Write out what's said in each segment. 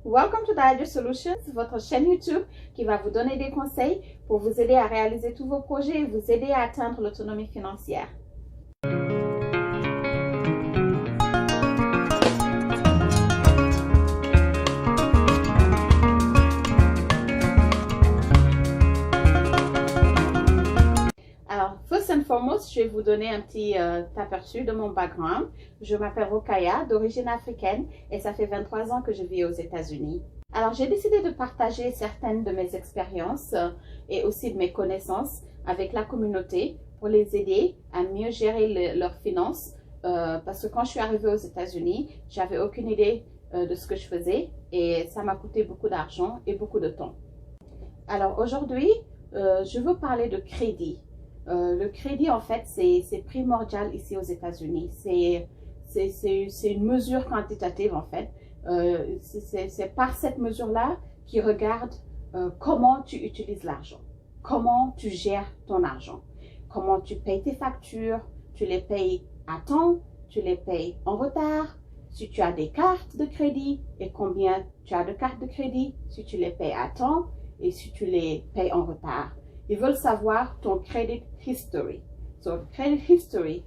Welcome to Diager Solutions, votre chaîne YouTube qui va vous donner des conseils pour vous aider à réaliser tous vos projets et vous aider à atteindre l'autonomie financière. Alors, first and foremost, je vais vous donner un petit aperçu de mon background. Je m'appelle Rokaya, d'origine africaine, et ça fait 23 ans que je vis aux États-Unis. Alors, j'ai décidé de partager certaines de mes expériences et aussi de mes connaissances avec la communauté pour les aider à mieux gérer leurs finances. Parce que quand je suis arrivée aux États-Unis, j'avais aucune idée de ce que je faisais et ça m'a coûté beaucoup d'argent et beaucoup de temps. Alors, aujourd'hui, je veux parler de crédit. Le crédit, en fait, c'est primordial ici aux États-Unis. C'est une mesure quantitative, en fait. C'est par cette mesure-là qu'ils regardent comment tu utilises l'argent, comment tu gères ton argent, comment tu payes tes factures, tu les payes à temps, tu les payes en retard, si tu as des cartes de crédit et combien tu as de cartes de crédit, si tu les payes à temps et si tu les payes en retard. Ils veulent savoir ton credit history. So, credit history,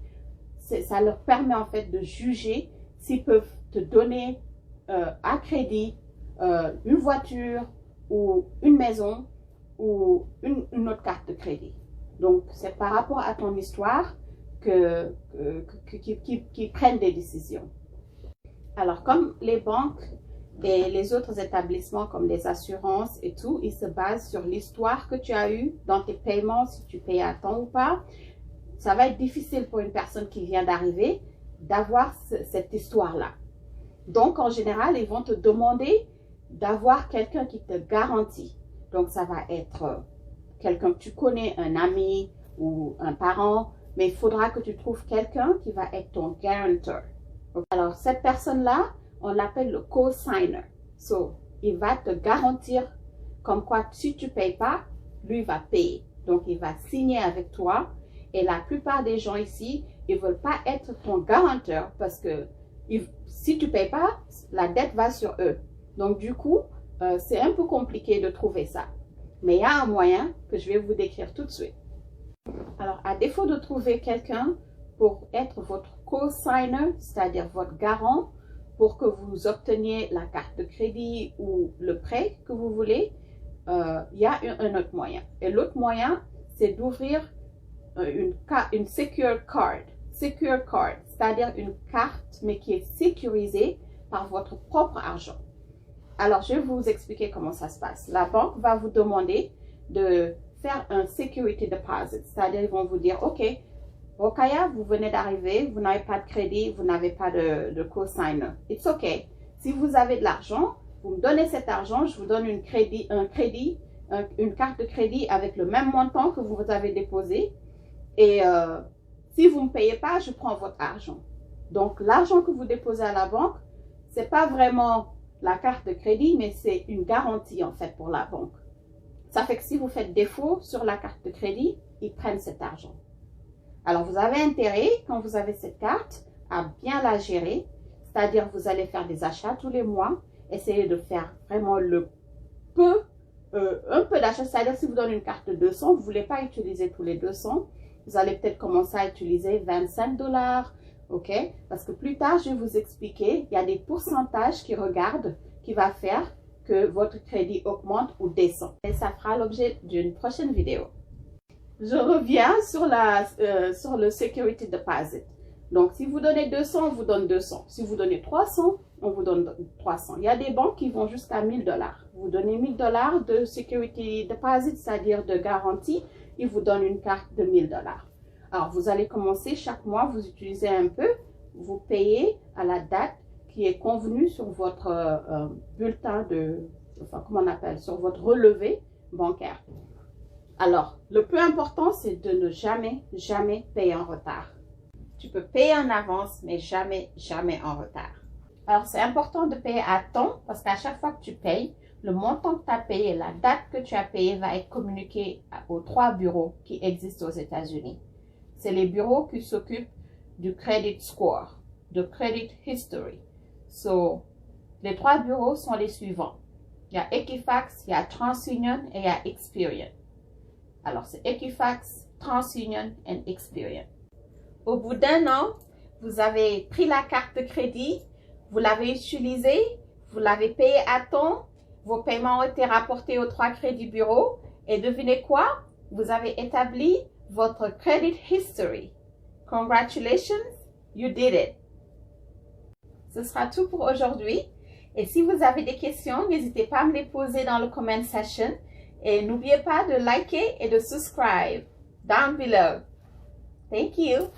ça leur permet en fait de juger s'ils peuvent te donner à crédit une voiture ou une maison ou une autre carte de crédit. Donc, c'est par rapport à ton histoire qu'ils prennent des décisions. Alors, comme les banques et les autres établissements comme les assurances et tout, ils se basent sur l'histoire que tu as eue dans tes paiements, si tu payes à temps ou pas. Ça va être difficile pour une personne qui vient d'arriver d'avoir cette histoire-là. Donc, en général, ils vont te demander d'avoir quelqu'un qui te garantit. Donc, ça va être quelqu'un que tu connais, un ami ou un parent, mais il faudra que tu trouves quelqu'un qui va être ton guarantor. Alors, cette personne-là, on l'appelle le co-signer. So, il va te garantir comme quoi si tu ne payes pas, lui va payer. Donc, il va signer avec toi. Et la plupart des gens ici, ils ne veulent pas être ton garanteur parce que si tu ne payes pas, la dette va sur eux. Donc, du coup, c'est un peu compliqué de trouver ça. Mais il y a un moyen que je vais vous décrire tout de suite. Alors, à défaut de trouver quelqu'un pour être votre co-signer, c'est-à-dire votre garant, pour que vous obteniez la carte de crédit ou le prêt que vous voulez, il y a un autre moyen. Et l'autre moyen, c'est d'ouvrir une secure card. Secure card, c'est-à-dire une carte, mais qui est sécurisée par votre propre argent. Alors, je vais vous expliquer comment ça se passe. La banque va vous demander de faire un security deposit, c'est-à-dire ils vont vous dire, OK, Rokaya, vous venez d'arriver, vous n'avez pas de crédit, vous n'avez pas de co-signer. It's OK. Si vous avez de l'argent, vous me donnez cet argent, je vous donne une carte de crédit avec le même montant que vous avez déposé. Et si vous ne me payez pas, je prends votre argent. Donc, l'argent que vous déposez à la banque, ce n'est pas vraiment la carte de crédit, mais c'est une garantie en fait pour la banque. Ça fait que si vous faites défaut sur la carte de crédit, ils prennent cet argent. Alors, vous avez intérêt, quand vous avez cette carte, à bien la gérer. C'est-à-dire, vous allez faire des achats tous les mois. Essayez de faire vraiment un peu d'achat. C'est-à-dire, si vous donnez une carte de 200, vous ne voulez pas utiliser tous les 200. Vous allez peut-être commencer à utiliser 25 $, OK? Parce que plus tard, je vais vous expliquer, il y a des pourcentages qui regardent, qui va faire que votre crédit augmente ou descend. Et ça fera l'objet d'une prochaine vidéo. Je reviens sur le security deposit. Donc, si vous donnez 200, on vous donne 200. Si vous donnez 300, on vous donne 300. Il y a des banques qui vont jusqu'à 1000 $. Vous donnez 1000 $ de security deposit, c'est-à-dire de garantie. Ils vous donnent une carte de 1000 $. Alors, vous allez commencer chaque mois, vous utilisez un peu, vous payez à la date qui est convenue sur votre bulletin comment on appelle, sur votre relevé bancaire. Alors, le plus important, c'est de ne jamais payer en retard. Tu peux payer en avance, mais jamais en retard. Alors, c'est important de payer à temps parce qu'à chaque fois que tu payes, le montant que tu as payé, la date que tu as payé va être communiqué aux 3 bureaux qui existent aux États-Unis. C'est les bureaux qui s'occupent du credit score, de credit history. So, Les 3 bureaux sont les suivants. Il y a Equifax, il y a TransUnion et il y a Experian. Alors, c'est Equifax, TransUnion et Experian. Au bout d'1 an, vous avez pris la carte de crédit, vous l'avez utilisée, vous l'avez payée à temps, vos paiements ont été rapportés aux 3 crédits bureaux et devinez quoi? Vous avez établi votre credit history. Congratulations, you did it. Ce sera tout pour aujourd'hui. Et si vous avez des questions, n'hésitez pas à me les poser dans le comment section. Et n'oubliez pas de liker et de subscribe down below. Thank you.